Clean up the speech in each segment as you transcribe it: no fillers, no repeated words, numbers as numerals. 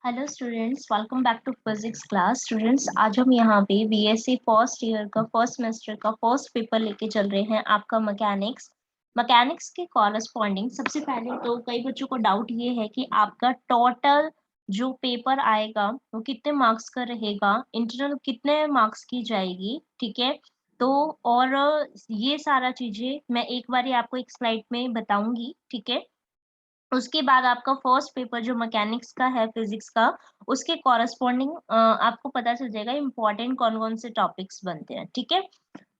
Hello students, welcome back to physics class. Students, आज हम यहाँ पे बीएससी फर्स्ट ईयर का फर्स्ट सेमेस्टर का फर्स्ट पेपर लेके चल रहे हैं, आपका मैकेनिक्स के कॉरस्पॉन्डिंग। सबसे पहले तो कई बच्चों को डाउट ये है कि आपका टोटल जो पेपर आएगा वो कितने मार्क्स का रहेगा, इंटरनल कितने मार्क्स की जाएगी, ठीक है। तो और ये सारा चीजें मैं एक बार आपको एक स्लाइड में बताऊंगी, ठीक है। उसके बाद आपका फर्स्ट पेपर जो मैकेनिक्स का है, फिजिक्स का, उसके कॉरस्पॉन्डिंग आपको पता चल जाएगा इम्पोर्टेंट कौन कौन से टॉपिक्स बनते हैं, ठीक है।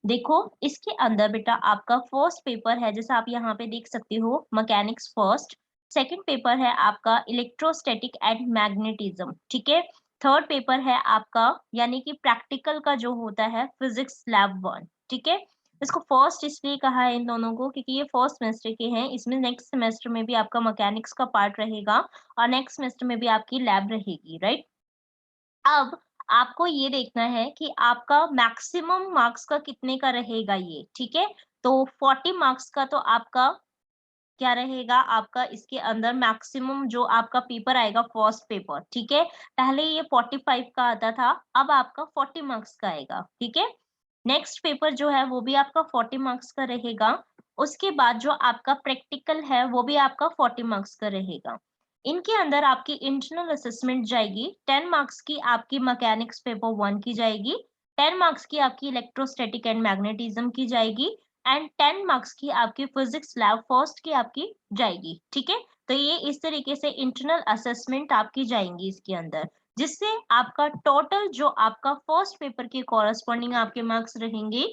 देखो, इसके अंदर बेटा आपका फर्स्ट पेपर है, जैसा आप यहाँ पे देख सकते हो, मैकेनिक्स फर्स्ट। सेकंड पेपर है आपका इलेक्ट्रोस्टैटिक एंड मैग्नेटिज्म, ठीक है। थर्ड पेपर है आपका यानी कि प्रैक्टिकल का जो होता है, फिजिक्स लैब 1, ठीक है। इसको फर्स्ट इसलिए कहा है इन दोनों को क्योंकि ये फर्स्ट सेमेस्टर के हैं। इसमें नेक्स्ट सेमेस्टर में भी आपका मैकेनिक्स का पार्ट रहेगा और नेक्स्ट सेमेस्टर में भी आपकी लैब रहेगी, राइट। अब आपको ये देखना है कि आपका मैक्सिमम मार्क्स का कितने का रहेगा ये, ठीक है। तो 40 मार्क्स का तो आपका क्या रहेगा, आपका इसके अंदर मैक्सिमम जो आपका पेपर आएगा फर्स्ट पेपर, ठीक है। पहले ये 45 का आता था, अब आपका 40 मार्क्स का आएगा, ठीक है। नेक्स्ट पेपर जो है वो भी आपका 40 मार्क्स का रहेगा। उसके बाद जो आपका प्रैक्टिकल है वो भी आपका 40 मार्क्स का रहेगा। इनके अंदर आपकी इंटरनल असेसमेंट जाएगी 10 मार्क्स की, आपकी मैकेनिक्स पेपर 1 की जाएगी, 10 मार्क्स की आपकी इलेक्ट्रोस्टैटिक एंड मैग्नेटिज्म की जाएगी एंड 10 मार्क्स की आपकी फिजिक्स लैब फर्स्ट की आपकी जाएगी, ठीक है। तो ये इस तरीके से इंटरनल असेसमेंट आपकी जाएंगी इसके अंदर, जिससे आपका टोटल जो आपका फर्स्ट पेपर के कॉरस्पॉन्डिंग आपके मार्क्स रहेंगे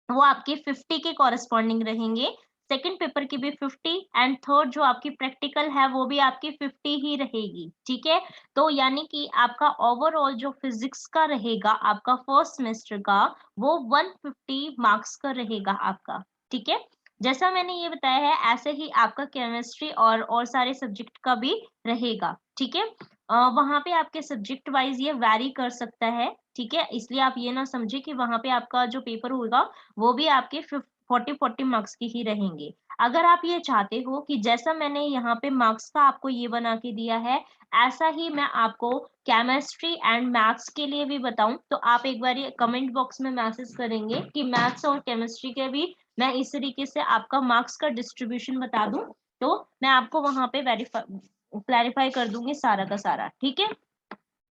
वो आपके 50 के कॉरस्पॉन्डिंग रहेंगे। सेकंड पेपर की भी 50 एंड थर्ड जो आपकी प्रैक्टिकल है वो भी आपकी 50 ही रहेगी, ठीक है। तो यानी कि आपका ओवरऑल जो फिजिक्स का रहेगा आपका फर्स्ट सेमेस्टर का, वो 150 मार्क्स का रहेगा आपका, ठीक है। जैसा मैंने ये बताया है ऐसे ही आपका केमिस्ट्री और सारे सब्जेक्ट का भी रहेगा, ठीक है। वहां पे आपके सब्जेक्ट वाइज ये वैरी कर सकता है, ठीक है। इसलिए आप ये ना समझे कि वहां पे आपका जो पेपर होगा वो भी आपके 40 मार्क्स के ही रहेंगे। अगर आप ये चाहते हो कि जैसा मैंने यहाँ पे मार्क्स का आपको ये बना के दिया है, ऐसा ही मैं आपको केमिस्ट्री एंड मैथ्स के लिए भी बताऊं, तो आप एक बार ये कमेंट बॉक्स में मैसेज करेंगे कि मैथ्स और केमिस्ट्री के भी मैं इस तरीके से आपका मार्क्स का डिस्ट्रीब्यूशन बता दूं, तो मैं आपको वहां पे वेरीफाई क्लैरिफाई कर दूंगी सारा का सारा, ठीक है।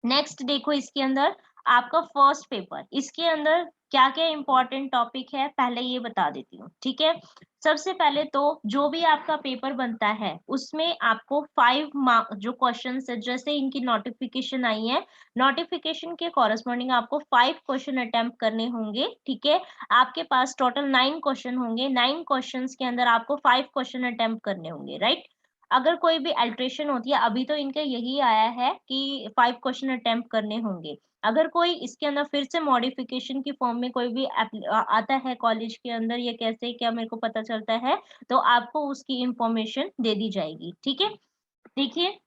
नेक्स्ट देखो, इसके अंदर आपका फर्स्ट पेपर, इसके अंदर क्या क्या इंपॉर्टेंट टॉपिक है पहले ये बता देती हूँ, ठीक है। सबसे पहले तो जो भी आपका पेपर बनता है उसमें आपको 5 मार्क जो क्वेश्चन है, जैसे इनकी नोटिफिकेशन आई है, नोटिफिकेशन के कॉरस्पॉन्डिंग आपको 5 क्वेश्चन अटेम्प्ट करने होंगे, ठीक है। आपके पास टोटल 9 क्वेश्चन होंगे, 9 क्वेश्चन के अंदर आपको 5 क्वेश्चन अटेम्प्ट करने होंगे, राइट। अगर कोई भी अल्ट्रेशन होती है, अभी तो इनका यही आया है कि 5 क्वेश्चन अटेम्प्ट करने होंगे। अगर कोई इसके अंदर फिर से मॉडिफिकेशन की फॉर्म में कोई भी आता है कॉलेज के अंदर, या कैसे क्या मेरे को पता चलता है, तो आपको उसकी इंफॉर्मेशन दे दी जाएगी, ठीक है। देखिए,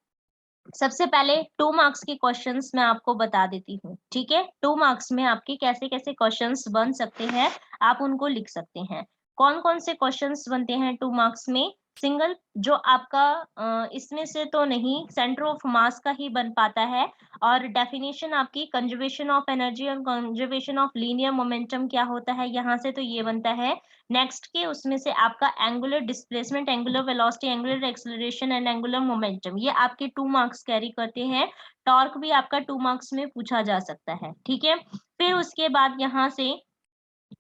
सबसे पहले 2 मार्क्स के क्वेश्चंस मैं आपको बता देती हूँ, ठीक है। 2 मार्क्स में आपके कैसे कैसे क्वेश्चंस बन सकते हैं, आप उनको लिख सकते हैं। कौन कौन से क्वेश्चंस बनते हैं 2 मार्क्स में? सिंगल जो आपका इसमें से तो नहीं, सेंटर ऑफ मास का ही बन पाता है। और डेफिनेशन आपकी कंजर्वेशन ऑफ एनर्जी और कंजर्वेशन ऑफ लीनियर मोमेंटम क्या होता है, यहाँ से तो ये बनता है। नेक्स्ट के उसमें से आपका angular displacement, angular velocity, angular acceleration and angular momentum, ये आपके 2 मार्क्स कैरी करते हैं। टॉर्क भी आपका 2 मार्क्स में पूछा जा सकता है, ठीक है। फिर उसके बाद यहाँ से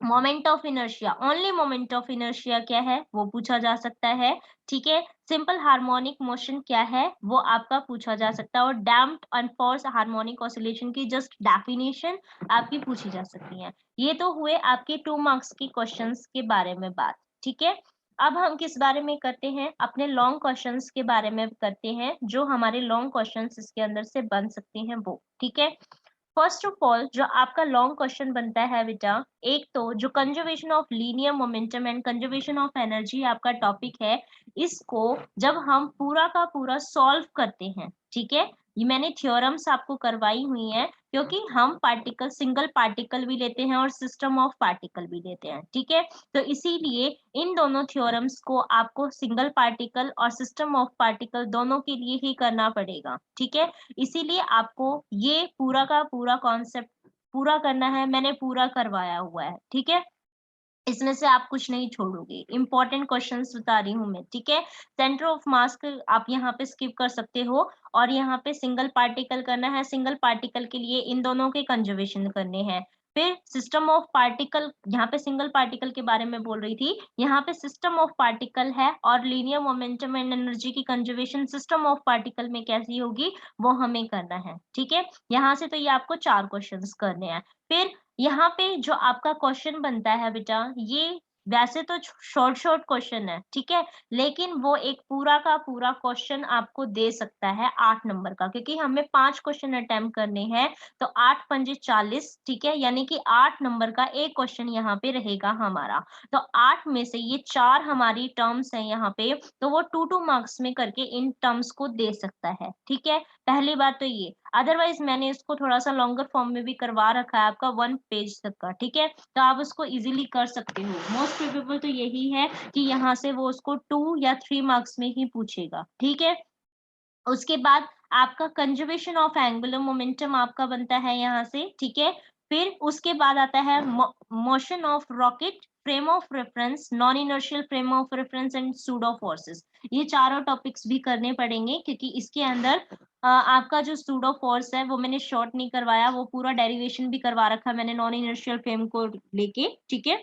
moment of inertia, only moment of inertia क्या है वो पूछा जा सकता है, ठीक है। सिंपल हार्मोनिक मोशन क्या है वो आपका पूछा जा सकता है, और damped and force harmonic oscillation की जस्ट डेफिनेशन आपकी पूछी जा सकती है। ये तो हुए आपके 2 मार्क्स की क्वेश्चंस के बारे में बात, ठीक है। अब हम किस बारे में करते हैं, अपने लॉन्ग क्वेश्चंस के बारे में करते हैं, जो हमारे लॉन्ग क्वेश्चंस इसके अंदर से बन सकते हैं वो, ठीक है। फर्स्ट ऑफ ऑल जो आपका लॉन्ग क्वेश्चन बनता है बेटा, एक तो जो conservation of linear momentum and conservation of energy आपका टॉपिक है, इसको जब हम पूरा का पूरा सॉल्व करते हैं, ठीक है, ये मैंने थ्योरम्स आपको करवाई हुई हैं, क्योंकि हम पार्टिकल, सिंगल पार्टिकल भी लेते हैं और सिस्टम ऑफ पार्टिकल भी लेते हैं, ठीक है। तो इसीलिए इन दोनों थ्योरम्स को आपको सिंगल पार्टिकल और सिस्टम ऑफ पार्टिकल दोनों के लिए ही करना पड़ेगा, ठीक है। इसीलिए आपको ये पूरा का पूरा कॉन्सेप्ट पूरा करना है, मैंने पूरा करवाया हुआ है, ठीक है। इसमें से आप कुछ नहीं छोड़ोगे, इंपॉर्टेंट क्वेश्चंस बता रही हूँ मैं, ठीक है। सेंटर ऑफ मास आप यहाँ पे स्किप कर सकते हो, और यहाँ पे सिंगल पार्टिकल करना है। सिंगल पार्टिकल के लिए इन दोनों के कंजर्वेशन करने हैं। फिर सिस्टम ऑफ पार्टिकल, यहाँ पे सिंगल पार्टिकल के बारे में बोल रही थी, यहाँ पे सिस्टम ऑफ पार्टिकल है, और लीनियर मोमेंटम एंड एनर्जी की कंजर्वेशन सिस्टम ऑफ पार्टिकल में कैसी होगी वो हमें करना है, ठीक है। यहाँ से तो ये आपको 4 क्वेश्चंस करने हैं। फिर यहाँ पे जो आपका क्वेश्चन बनता है बेटा, ये वैसे तो शॉर्ट शॉर्ट क्वेश्चन है, ठीक है, लेकिन वो एक पूरा का पूरा क्वेश्चन आपको दे सकता है 8 नंबर का, क्योंकि हमें 5 क्वेश्चन अटेम्प्ट करने हैं। तो 8 पंजे 40, ठीक है, यानी कि 8 नंबर का एक क्वेश्चन यहाँ पे रहेगा हमारा। तो 8 में से ये 4 हमारी टर्म्स हैं यहाँ पे, तो वो 2-2 मार्क्स में करके इन टर्म्स को दे सकता है, ठीक है। पहली बात तो ये, अदरवाइज मैंने इसको थोड़ा सा लॉन्गर फॉर्म में भी करवा रखा है आपका 1 पेज तक का, ठीक है। तो आप उसको इजीली कर सकते हो। मोस्ट प्रोबेबल तो यही है कि यहाँ से वो उसको 2 या 3 मार्क्स में ही पूछेगा, ठीक है। उसके बाद आपका कंजर्वेशन ऑफ एंगुलर मोमेंटम आपका बनता है यहाँ से, ठीक है। फिर उसके बाद आता है motion of rocket, frame of reference, non inertial frame of reference and pseudo forces. ये चारों टॉपिक्स भी करने पड़ेंगे, क्योंकि इसके अंदर आपका जो सूडो फोर्स है वो मैंने शॉर्ट नहीं करवाया, वो पूरा डेरिवेशन भी करवा रखा मैंने नॉन इनर्शियल फ्रेम को लेके, ठीक है।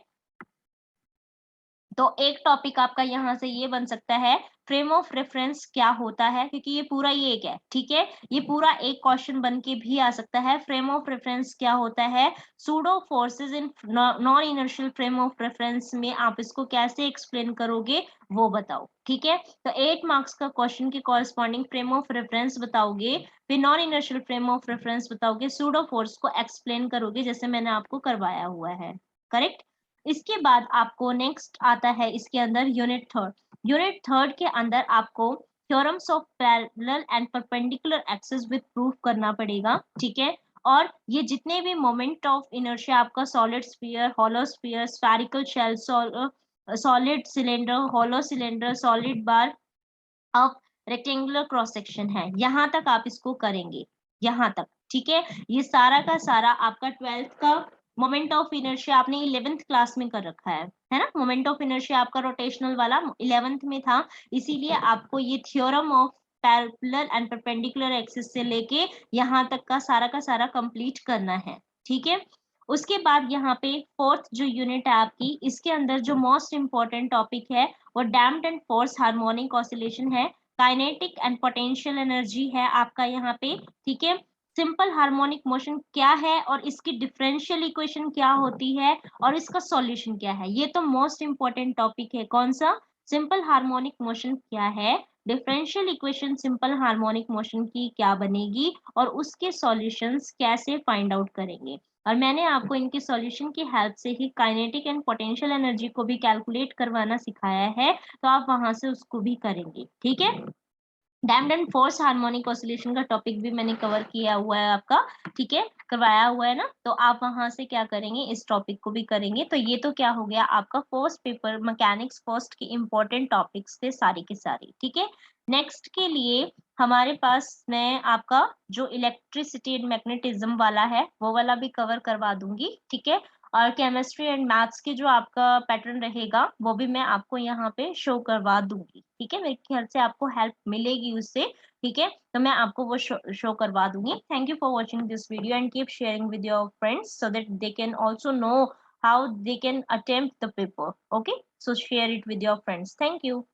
तो एक टॉपिक आपका यहाँ से ये बन सकता है, फ्रेम ऑफ रेफरेंस क्या होता है, क्योंकि ये पूरा ही एक है, ठीक है। ये पूरा एक क्वेश्चन बन के भी आ सकता है, फ्रेम ऑफ रेफरेंस क्या होता है, pseudo forces in non inertial frame of reference में आप इसको कैसे एक्सप्लेन करोगे वो बताओ, ठीक है। तो 8 मार्क्स का क्वेश्चन के कॉरेस्पॉन्डिंग फ्रेम ऑफ रेफरेंस बताओगे, फिर non inertial frame of reference बताओगे, सूडो फोर्स को एक्सप्लेन करोगे, जैसे मैंने आपको करवाया हुआ है, करेक्ट। इसके बाद आपको नेक्स्ट आता है इसके अंदर यूनिट थर्ड। यूनिट थर्ड के अंदर आपको theorems of parallel and perpendicular axis with proof करना पड़ेगा, ठीक है। और ये जितने भी मोमेंट ऑफ इनर्शिया आपका solid sphere, hollow sphere, spherical shell, solid cylinder, hollow cylinder, solid bar of rectangular cross section है, यहाँ तक आप इसको करेंगे, यहाँ तक, ठीक है। ये सारा का सारा आपका 12th का मोमेंट ऑफ इनर्शिया आपने 11th क्लास में कर रखा है ना। मोमेंट ऑफ इनर्शिया आपका रोटेशनल वाला 11th में था, इसीलिए आपको ये theorem of parallel and perpendicular axis से लेके यहाँ तक का सारा कंप्लीट करना है, ठीक है। उसके बाद यहाँ पे फोर्थ जो यूनिट है आपकी, इसके अंदर जो मोस्ट इंपॉर्टेंट टॉपिक है वो damped and force harmonic oscillation है, काइनेटिक एंड पोटेंशियल एनर्जी है आपका यहाँ पे, ठीक है। सिंपल हार्मोनिक मोशन क्या है और इसकी डिफरेंशियल इक्वेशन क्या होती है और इसका सॉल्यूशन क्या है, ये तो मोस्ट इंपॉर्टेंट टॉपिक है। कौन सा? सिंपल हार्मोनिक मोशन क्या है, differential equation simple harmonic motion की क्या बनेगी, और उसके सॉल्यूशंस कैसे फाइंड आउट करेंगे। और मैंने आपको इनके सॉल्यूशन की हेल्प से ही काइनेटिक एंड पोटेंशियल एनर्जी को भी कैलकुलेट करवाना सिखाया है, तो आप वहां से उसको भी करेंगे, ठीक है। Damped and force harmonic oscillation का टॉपिक भी मैंने कवर किया हुआ है आपका, ठीक है, करवाया हुआ है ना। तो आप वहां से क्या करेंगे, इस टॉपिक को भी करेंगे। तो ये तो क्या हो गया आपका फर्स्ट पेपर मैकेनिक्स फर्स्ट के इंपॉर्टेंट टॉपिक्स थे सारे के सारे, ठीक है। नेक्स्ट के लिए हमारे पास मैं आपका जो इलेक्ट्रिसिटी एंड मैग्नेटिज्म वाला है वो वाला भी कवर करवा दूंगी, ठीक है। और केमिस्ट्री एंड मैथ्स के जो आपका पैटर्न रहेगा वो भी मैं आपको यहाँ पे शो करवा दूंगी, ठीक है। मेरे ख्याल से आपको हेल्प मिलेगी उससे, ठीक है। तो मैं आपको वो शो करवा दूंगी। Thank you for watching this video and keep sharing with your friends so that they can also know how they can attempt the paper. Okay, so share it with your friends. Thank you.